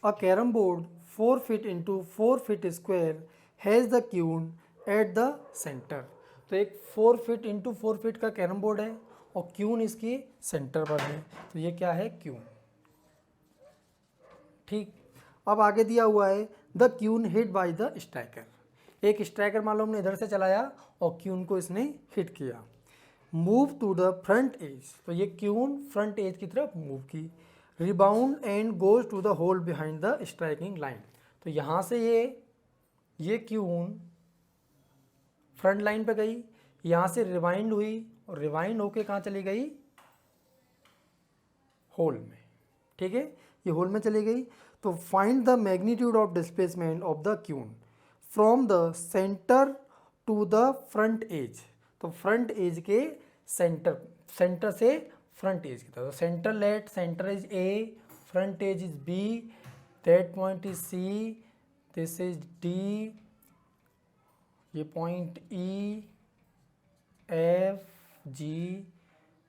A carrom board 4 feet into 4 feet square has the queen at the centre. तो एक 4 feet into 4 feet का carrom board है और queue इसकी centre पर है, तो ये क्या है, क्यून। ठीक, अब आगे दिया हुआ है the queen hit by the striker. एक स्ट्राइकर मान लो हमने इधर से चलाया और क्यून को इसने हिट किया। Move to the front edge, तो ये क्यून फ्रंट एज की तरफ मूव की। Rebound and goes to the hole behind the striking line, तो यहाँ से ये क्यून फ्रंट लाइन पे गई, यहाँ से रिवाइंड हुई और रिवाइंड होके कहाँ चली गई, होल में। ठीक है, ये होल में चली गई। तो find the magnitude of displacement of the queen from the centre to the front edge. तो फ्रंट एज के सेंटर से फ्रंट एज की तरफ, centre let, centre is A, front edge is B, that point is C, this is D, ये point E, F, G,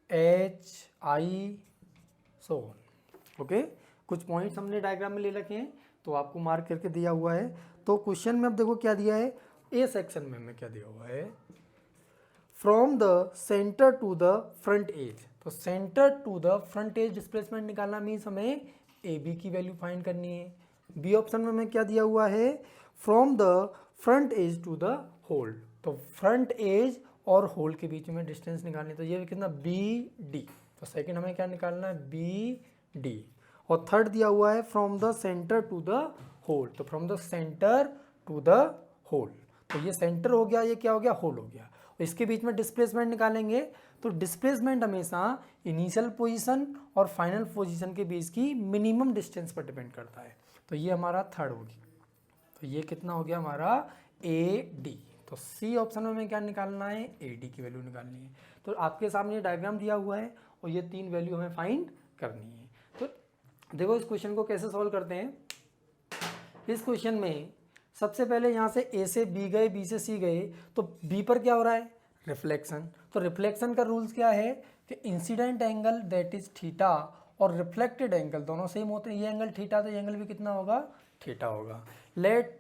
H, I, so on. Okay, कुछ points हमने diagram में ले रखे हैं तो आपको मार्क करके दिया हुआ है। तो क्वेश्चन में अब देखो क्या दिया है, ए सेक्शन में हमें क्या दिया हुआ है, from the centre to the front edge. तो centre to the front edge displacement निकालना मीन्स हमें ए बी की वैल्यू फाइंड करनी है। बी ऑप्शन में हमें क्या दिया हुआ है, from the front edge to the hole. तो फ्रंट एज और होल के बीच में डिस्टेंस निकालनी, तो ये कितना, बी डी। तो सेकंड हमें क्या निकालना है, बी डी। और थर्ड दिया हुआ है from the centre to the hole. तो from the centre to the hole, तो ये सेंटर हो गया, ये क्या हो गया, होल हो गया। इसके बीच में डिस्प्लेसमेंट निकालेंगे, तो डिस्प्लेसमेंट हमेशा इनिशियल पोजीशन और फाइनल पोजीशन के बीच की मिनिमम डिस्टेंस पर डिपेंड करता है। तो ये हमारा थर्ड होगी, तो ये कितना हो गया हमारा, ए डी। तो सी ऑप्शन में हमें क्या निकालना है, ए डी की वैल्यू निकालनी है। तो आपके सामने डायग्राम दिया हुआ है और ये तीन वैल्यू हमें फाइंड करनी है। तो देखो इस क्वेश्चन को कैसे सॉल्व करते हैं। इस क्वेश्चन में सबसे पहले यहाँ से ए से बी गए, बी से सी गए, तो बी पर क्या हो रहा है, रिफ्लेक्शन। तो रिफ्लेक्शन का रूल्स क्या है कि incident angle that is theta और रिफ्लेक्टेड एंगल दोनों सेम होते हैं। ये एंगल थीटा, तो ये एंगल भी कितना होगा, थीटा होगा। Let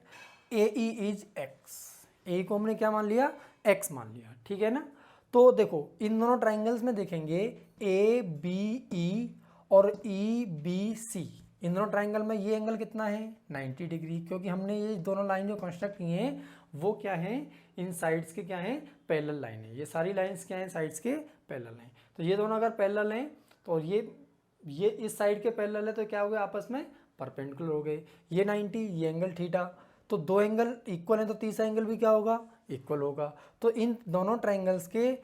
A E is X, A को हमने क्या मान लिया, एक्स मान लिया, ठीक है ना। तो देखो इन दोनों ट्राइंगल्स में देखेंगे ए बी ई और ई बी सी, इन दोनों ट्राइंगल में ये एंगल कितना है, 90 डिग्री, क्योंकि हमने ये दोनों लाइन जो कंस्ट्रक्ट किए हैं वो क्या है, इन साइड्स के क्या है, पैरेलल लाइन है। ये सारी लाइंस क्या हैं, साइड्स के पैरेलल हैं। तो ये दोनों अगर पैरेलल हैं तो ये इस साइड के पैरेलल है, तो क्या हो गया, आपस में परपेंडिकुलर हो गए। ये 90, ये एंगल थीटा, तो दो एंगल इक्वल हैं, तो तीसरा एंगल भी क्या होगा, इक्वल होगा। तो इन दोनों ट्राइंगल्स के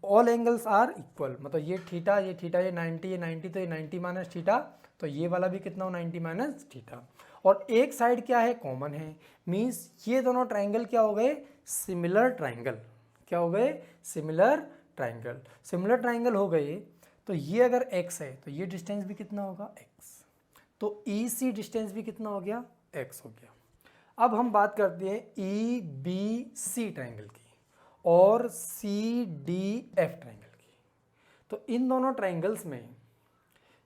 ऑल एंगल्स आर इक्वल, मतलब ये थीटा, ये 90, ये 90, तो ये 90 माइनस थीटा, तो ये वाला भी कितना हो, 90 माइनस थीटा। और एक साइड क्या है, कॉमन है, मीन्स ये दोनों ट्राइंगल क्या हो गए, सिमिलर ट्राइंगल। क्या हो गए, सिमिलर ट्राइंगल। सिमिलर ट्राइंगल हो गए तो ये अगर x है तो ये डिस्टेंस भी कितना होगा, x। तो ई सी डिस्टेंस भी कितना हो गया, x हो गया। अब हम बात करते हैं ई बी सी ट्राइंगल की और सी डी एफ ट्राइंगल की। तो इन दोनों ट्राइंगल्स में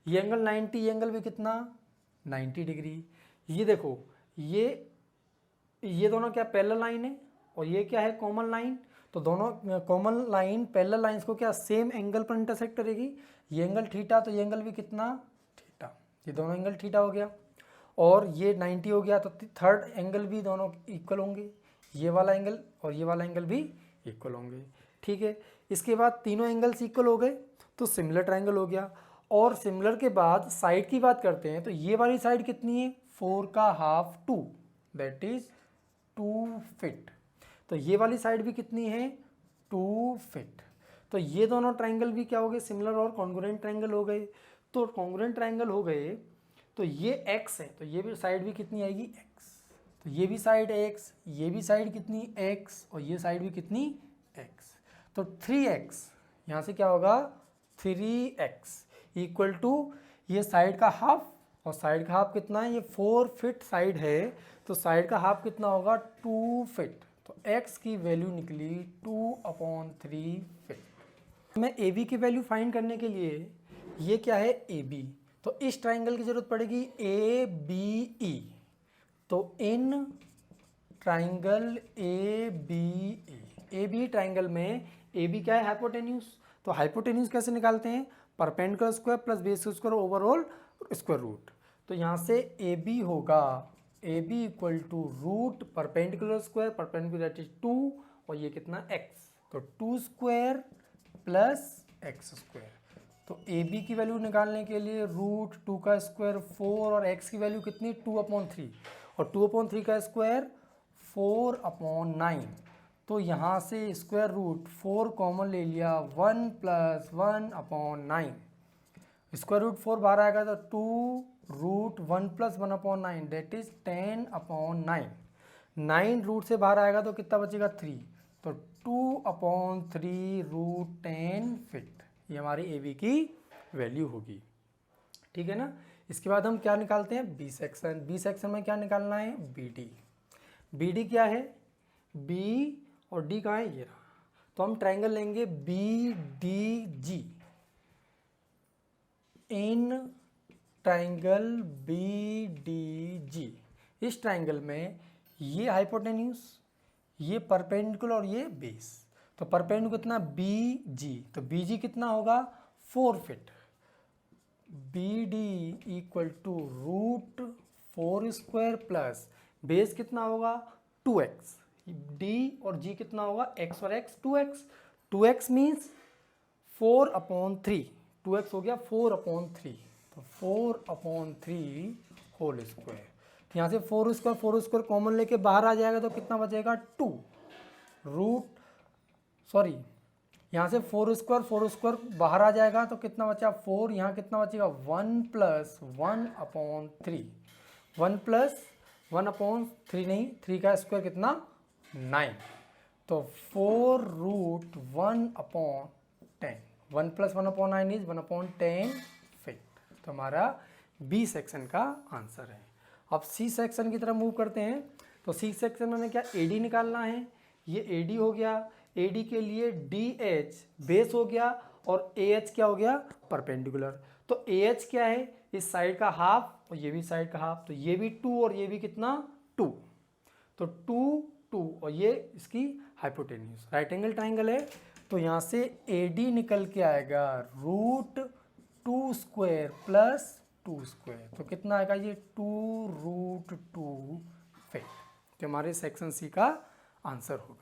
ये एंगल 90, ये एंगल भी कितना, 90 डिग्री। ये देखो ये दोनों क्या पैरेलल लाइन है और ये क्या है, कॉमन लाइन। तो दोनों कॉमन लाइन पैरेलल लाइंस को क्या सेम एंगल पर इंटरसेक्ट करेगी। ये एंगल थीटा, तो ये एंगल भी कितना, थीटा। ये दोनों एंगल थीटा हो गया और ये 90 हो गया, तो थर्ड एंगल भी दोनों इक्वल होंगे। ये वाला एंगल और ये वाला एंगल भी इक्वल होंगे, ठीक है। इसके बाद तीनों एंगल्स इक्वल हो गए तो सिमिलर ट्राइंगल हो गया। और सिमिलर के बाद साइड की बात करते हैं, तो ये वाली साइड कितनी है, 4 का हाफ 2, दैट इज 2 फीट। तो ये वाली साइड भी कितनी है, 2 फीट। तो ये दोनों ट्राइंगल भी क्या हो गए, सिमिलर और कॉन्ग्रुएंट ट्राइंगल हो गए। तो कॉन्ग्रुएंट ट्राइंगल हो गए तो ये x है, तो ये भी साइड भी कितनी आएगी, x। तो ये भी साइड x, ये भी साइड कितनी, x, और ये साइड भी कितनी, x। तो 3x यहाँ से क्या होगा, 3x इक्वल टू ये साइड का हाफ, और साइड का हाफ कितना है, ये 4 फीट साइड है, तो साइड का हाफ कितना होगा, 2 फीट। तो x की वैल्यू निकली 2/3 फीट। मैं AB की वैल्यू फाइंड करने के लिए, ये क्या है AB, तो इस ट्राइंगल की जरूरत पड़ेगी ए बी ई। तो इन ट्राइंगल ए बी ट्राइंगल में ए बी क्या है, हाइपोटेन्यूज। तो हाइपोटेन्यूज कैसे निकालते हैं, perpendicular square plus base square overall square root. तो यहाँ से ए बी होगा, A B equal to root perpendicular square, perpendicular that is 2 और ये कितना x, तो 2 स्क्वायर प्लस एक्स स्क्वायर। तो ए बी की वैल्यू निकालने के लिए रूट 2 का स्क्वायर 4 और x की वैल्यू कितनी 2/3 और 2/3 का स्क्वायर 4/9। तो यहाँ से स्क्वायर रूट 4 कॉमन ले लिया, 1 + 1/9। स्क्वायर रूट 4 बाहर आएगा तो 2 रूट 1 + 1/9 दैट इज 10/9। 9 रूट से बाहर आएगा तो कितना बचेगा 3, तो 2/3 रूट 10 फीट। ये हमारी ए बी की वैल्यू होगी, ठीक है ना। इसके बाद हम क्या निकालते हैं, बी सेक्शन। बी सेक्शन में क्या निकालना है, बी डी। बी डी क्या है, बी और डी कहाँ है, ये रहा। तो हम ट्राइंगल लेंगे B D G. In triangle B D G, इस ट्राइंगल में ये हाइपोटेन्यूज, ये परपेंडिकुलर और ये बेस। तो परपेंडिकुलर कितना बी जी, तो बी जी कितना होगा 4 feet. B D equal to root 4 square plus base कितना होगा 2x। डी और जी कितना होगा x और x 2x। 2x means 4/3, 2x हो गया 4/3, तो 4/3 होल स्क्वायर। यहाँ से 4 स्क्वायर कॉमन लेके बाहर आ जाएगा तो कितना बचेगा 2 रूट, सॉरी यहाँ से 4 स्क्वायर बाहर आ जाएगा तो कितना बचा 4, यहाँ कितना बचेगा 1 + 1/3, 1 + 1/3 नहीं, 3 का स्क्वायर कितना 9, तो 4 रूट 1/10, 1 + 1/9 इज 1/10 फीट। तो हमारा बी सेक्शन का आंसर है। अब सी सेक्शन की तरफ मूव करते हैं। तो सी सेक्शन में हमें क्या ए डी निकालना है, ये ए डी हो गया। ए डी के लिए डी एच बेस हो गया और ए एच क्या हो गया परपेंडिकुलर। तो ए एच क्या है, इस साइड का हाफ और ये भी साइड का हाफ, तो ये भी 2 और ये भी कितना 2, तो 2 2 और ये इसकी हाइपोटेन्यूज। राइट एंगल ट्राइंगल है तो यहाँ से ए डी निकल के आएगा रूट 2 स्क्वायर प्लस 2 स्क्वायर, तो कितना आएगा ये 2 रूट 2 फीट। तो हमारे सेक्शन सी का आंसर होगा।